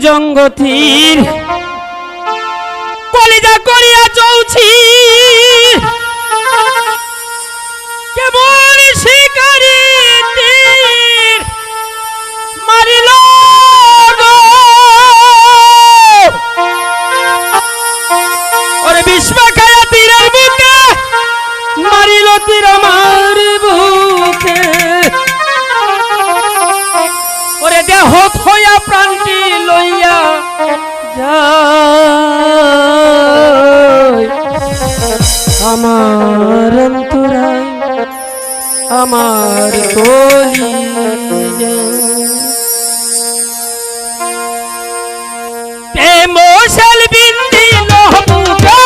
জঙ্গথির কলিজা করিয়া চৌছি কেবল শিকারি তীর মারিল ওরে বিষ্মা খায়া তীরের বুকে মারিল তীর আমার বুকে ওরে দেহ হইয়া প্রাণটি লইয়া যায় আমার অন্তরায় আমার কলিজা প্রেম শাল বিন্দিল বুকে